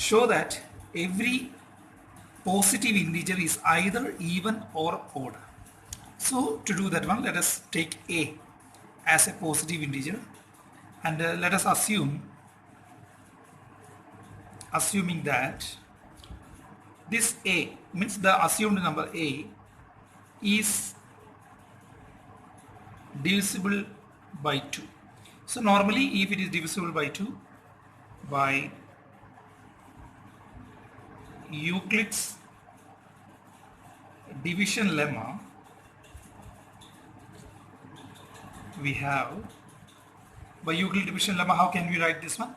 show that every positive integer is either even or odd. So to do that one, let us take a as a positive integer, and let us assuming that this a means the assumed number a is divisible by 2. So normally if it is divisible by 2 by Euclid's division lemma, we have by Euclid division lemma, how can we write this one?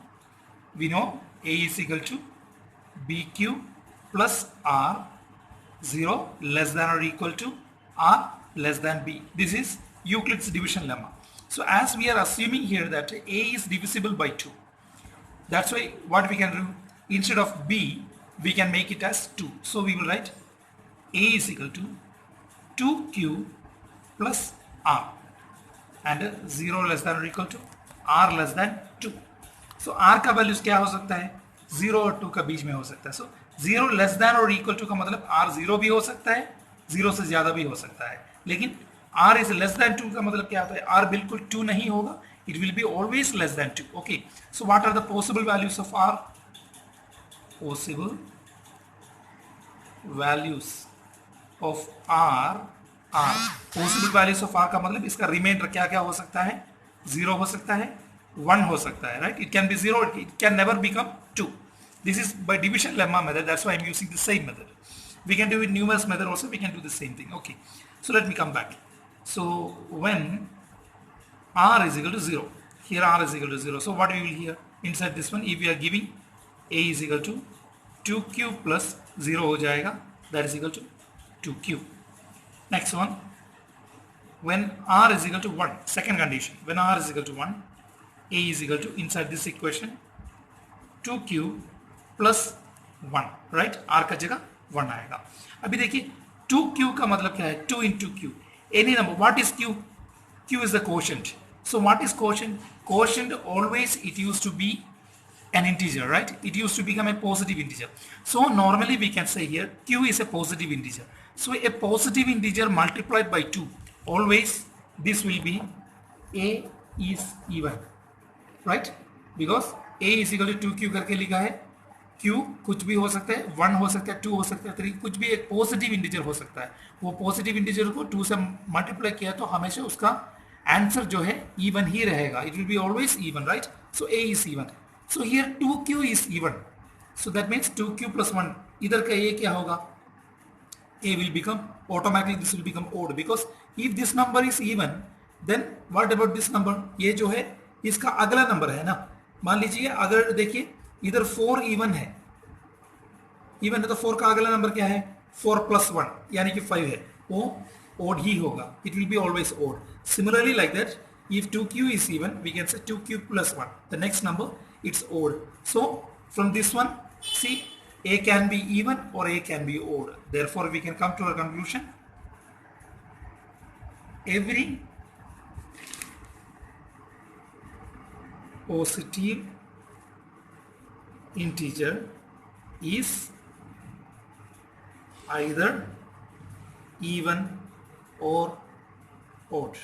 We know a is equal to bq plus r 0 less than or equal to r less than b. This is Euclid's division lemma. So as we are assuming here that a is divisible by 2, that's why what we can do, instead of b we can make it as 2. So we will write a is equal to 2q plus r and 0 less than or equal to r less than 2. So r का values क्या हो सकता है? 0 और 2 का बीच में हो सकता है. सो 0 लेस देन और इक्वल टू का मतलब r 0 भी हो सकता है, 0 से ज्यादा भी हो सकता है, लेकिन r इज लेस देन 2 का मतलब क्या होता है? r बिल्कुल 2 नहीं होगा, it will be always less than 2. Okay, so what are the possible values of r? Possible values of r r possible values of r का मतलब इसका रिमाइंडर क्या क्या हो सकता है? 0 हो सकता है, 1 हो सकता है, right? It can be 0, it can never become 2. This is by division lemma method, that's why I'm using the same method. We can do it numerous method also, we can do the same thing. Okay, so let me come back. So when r is equal to 0, here r is equal to 0, so what we will here inside this one, if we are giving a is equal to 2q plus 0 हो जाएगा, that is equal to 2q. Next one, when r is equal to 1, second condition, when r is equal to 1, a is equal to, inside this equation, 2q plus 1, right? r का जगह 1 आएगा. अभी देखिए 2q का मतलब क्या है? 2 into q, any number. What is q? Q is the quotient. So what is quotient? Quotient always it used to be an integer, right? It used to become a positive integer. So normally we can say here q is a positive integer. So a positive integer multiplied by 2, always this will be a is even, right? Because a is equal to 2q करके लिखा है. q कुछ भी हो सकता है, 1 हो सकता है, 2 हो सकता है, 3, कुछ भी एक पॉजिटिव इंटीजर हो सकता है. वो पॉजिटिव इंटीजर को 2 से मल्टीप्लाई किया तो हमेशा उसका आंसर जो है इवन ही रहेगा. It will be always even, right? So a is even. So here 2q is even, so that means 2q plus 1, इधर का a क्या होगा? a will become automatically, this will become odd, because if this number is even, then what about this number? ये जो है इसका अगला number है ना. मान लीजिए अगर देखिए इधर 4 इवन है, इवन है तो 4 का अगला नंबर क्या है? 4 plus 1 यानी कि 5 है, वो odd ही होगा. It will be always odd. Similarly like that, if 2q is even, we can say 2q plus 1, the next number it's odd. So from this one, see, a can be even or a can be odd. Therefore we can come to a conclusion, every positive integer is either even or odd.